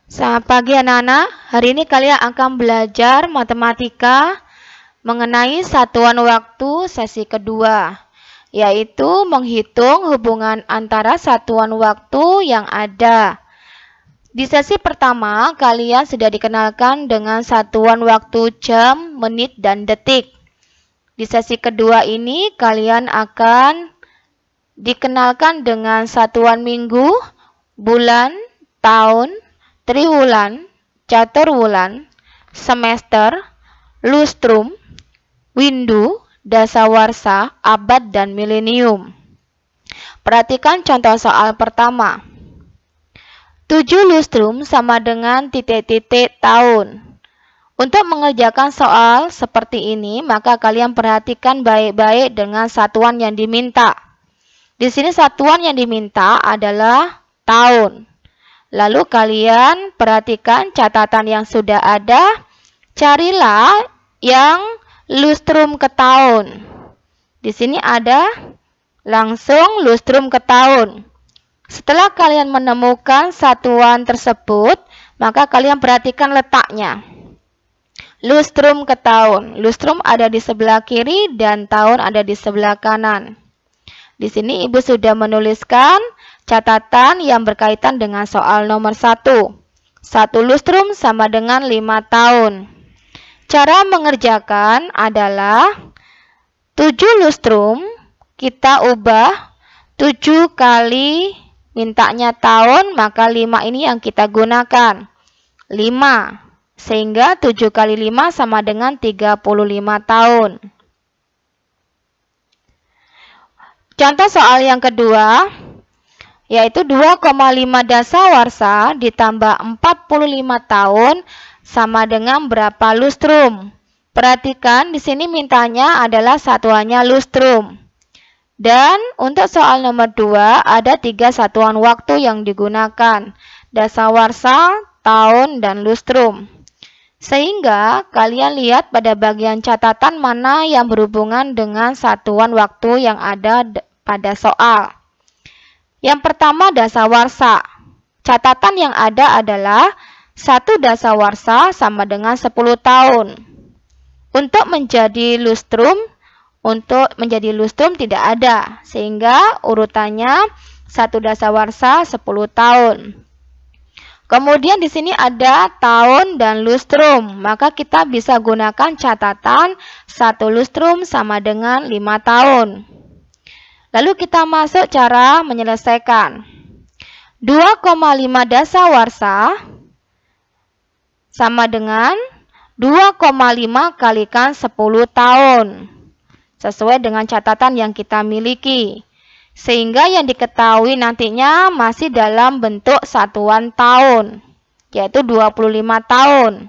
Selamat pagi anak-anak. Hari ini kalian akan belajar matematika mengenai satuan waktu sesi kedua, yaitu menghitung hubungan antara satuan waktu yang ada. Di sesi pertama, kalian sudah dikenalkan dengan satuan waktu jam, menit, dan detik. Di sesi kedua ini, kalian akan dikenalkan dengan satuan minggu, bulan, tahun, triwulan, caturwulan, semester, lustrum, windu, dasawarsa, abad, dan milenium. Perhatikan contoh soal pertama. 7 lustrum sama dengan titik-titik tahun. Untuk mengerjakan soal seperti ini, maka kalian perhatikan baik-baik dengan satuan yang diminta. Di sini satuan yang diminta adalah tahun. Lalu kalian perhatikan catatan yang sudah ada. Carilah yang lustrum ke tahun. Di sini ada langsung lustrum ke tahun. Setelah kalian menemukan satuan tersebut, maka kalian perhatikan letaknya. Lustrum ke tahun. Lustrum ada di sebelah kiri dan tahun ada di sebelah kanan. Di sini Ibu sudah menuliskan catatan yang berkaitan dengan soal nomor 1. 1 lustrum sama dengan 5 tahun. Cara mengerjakan adalah 7 lustrum kita ubah 7 kali mintanya tahun, maka 5 ini yang kita gunakan. 5. Sehingga 7 kali 5 sama dengan 35 tahun. Contoh soal yang kedua, yaitu 2,5 dasawarsa ditambah 45 tahun sama dengan berapa lustrum. Perhatikan di sini mintanya adalah satuannya lustrum. Dan untuk soal nomor 2 ada 3 satuan waktu yang digunakan. Dasawarsa, tahun, dan lustrum. Sehingga kalian lihat pada bagian catatan mana yang berhubungan dengan satuan waktu yang ada pada soal. Yang pertama dasawarsa. Catatan yang ada adalah 1 dasawarsa sama dengan 10 tahun. Untuk menjadi lustrum tidak ada, sehingga urutannya 1 dasawarsa 10 tahun. Kemudian di sini ada tahun dan lustrum, maka kita bisa gunakan catatan 1 lustrum sama dengan 5 tahun. Lalu kita masuk cara menyelesaikan. 2,5 dasawarsa sama dengan 2,5 kalikan 10 tahun. Sesuai dengan catatan yang kita miliki. Sehingga yang diketahui nantinya masih dalam bentuk satuan tahun, yaitu 25 tahun.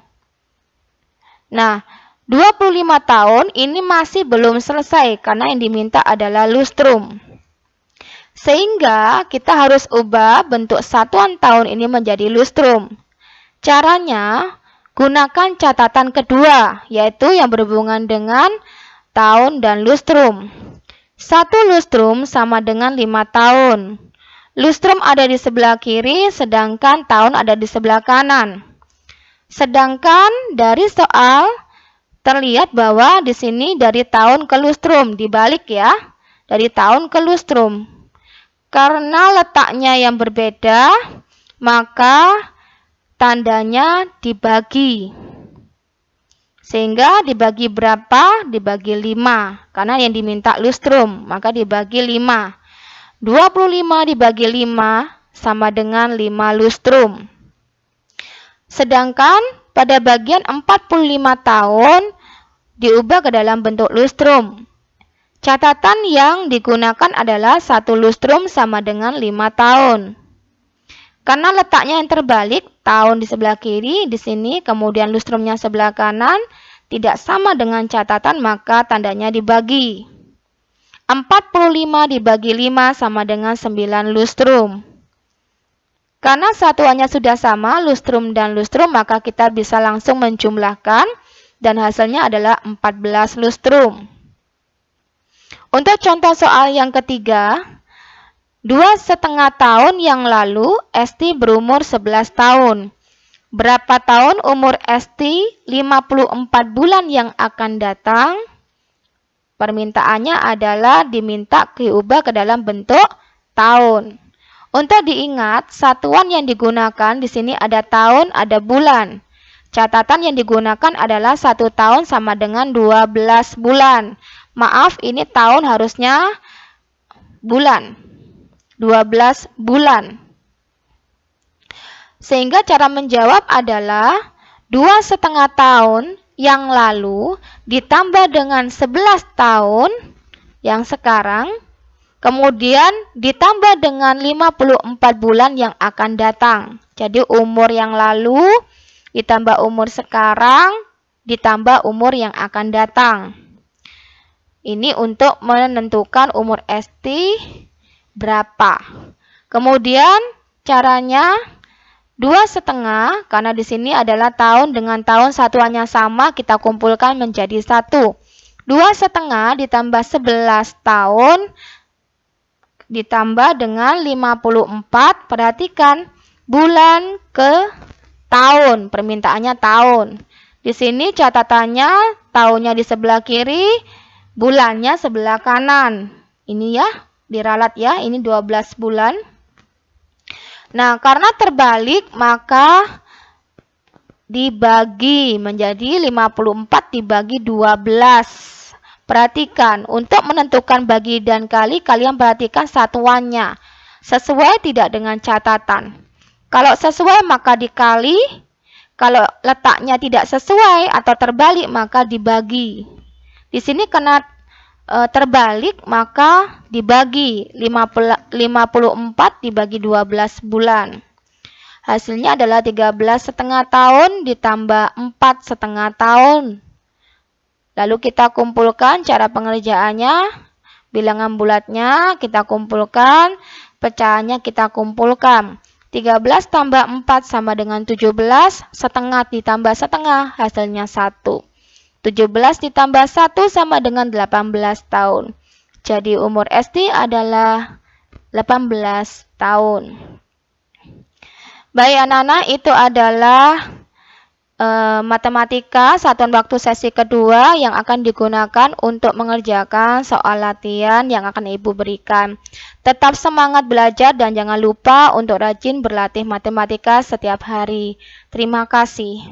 Nah, 25 tahun ini masih belum selesai karena yang diminta adalah lustrum. Sehingga kita harus ubah bentuk satuan tahun ini menjadi lustrum. Caranya, gunakan catatan kedua, yaitu yang berhubungan dengan tahun dan lustrum. 1 lustrum sama dengan 5 tahun. Lustrum ada di sebelah kiri, sedangkan tahun ada di sebelah kanan. Sedangkan dari soal terlihat bahwa di sini dari tahun ke lustrum, dibalik ya, dari tahun ke lustrum. Karena letaknya yang berbeda, maka tandanya dibagi. Sehingga dibagi berapa? Dibagi 5. Karena yang diminta lustrum, maka dibagi 5. 25 dibagi 5 sama dengan 5 lustrum. Sedangkan pada bagian 45 tahun diubah ke dalam bentuk lustrum. Catatan yang digunakan adalah 1 lustrum sama dengan 5 tahun. Karena letaknya yang terbalik, tahun di sebelah kiri, di sini, kemudian lustrumnya sebelah kanan, tidak sama dengan catatan, maka tandanya dibagi. 45 dibagi 5 sama dengan 9 lustrum. Karena satuannya sudah sama, lustrum dan lustrum, maka kita bisa langsung menjumlahkan, dan hasilnya adalah 14 lustrum. Untuk contoh soal yang ketiga, 2,5 tahun yang lalu, Esti berumur 11 tahun. Berapa tahun umur Esti 54 bulan yang akan datang? Permintaannya adalah diminta diubah ke dalam bentuk tahun. Untuk diingat, satuan yang digunakan di sini ada tahun, ada bulan. Catatan yang digunakan adalah 1 tahun sama dengan 12 bulan. Maaf, ini tahun harusnya bulan. 12 bulan. Sehingga cara menjawab adalah 2,5 tahun yang lalu ditambah dengan 11 tahun yang sekarang, kemudian ditambah dengan 54 bulan yang akan datang. Jadi umur yang lalu ditambah umur sekarang ditambah umur yang akan datang. Ini untuk menentukan umur Esti berapa. Kemudian caranya 2,5, karena di sini adalah tahun dengan tahun satuannya sama, kita kumpulkan menjadi 1. 2,5 ditambah 11 tahun ditambah dengan 54, perhatikan bulan ke tahun, permintaannya tahun. Di sini catatannya tahunnya di sebelah kiri, bulannya sebelah kanan. Ini ya, diralat ya, ini 12 bulan. Nah, karena terbalik, maka dibagi menjadi 54 dibagi 12. Perhatikan, untuk menentukan bagi dan kali, kalian perhatikan satuannya. Sesuai tidak dengan catatan. Kalau sesuai, maka dikali. Kalau letaknya tidak sesuai atau terbalik, maka dibagi. Di sini kena terbalik, maka dibagi 54 dibagi 12 bulan. Hasilnya adalah 13,5 tahun ditambah 4,5 tahun. Lalu kita kumpulkan cara pengerjaannya. Bilangan bulatnya kita kumpulkan, pecahannya kita kumpulkan. 13 tambah 4 sama dengan 17, setengah ditambah setengah hasilnya 1. 17 ditambah 1 sama dengan 18 tahun. Jadi umur Esti adalah 18 tahun. Baik anak-anak, itu adalah matematika satuan waktu sesi kedua yang akan digunakan untuk mengerjakan soal latihan yang akan Ibu berikan. Tetap semangat belajar dan jangan lupa untuk rajin berlatih matematika setiap hari. Terima kasih.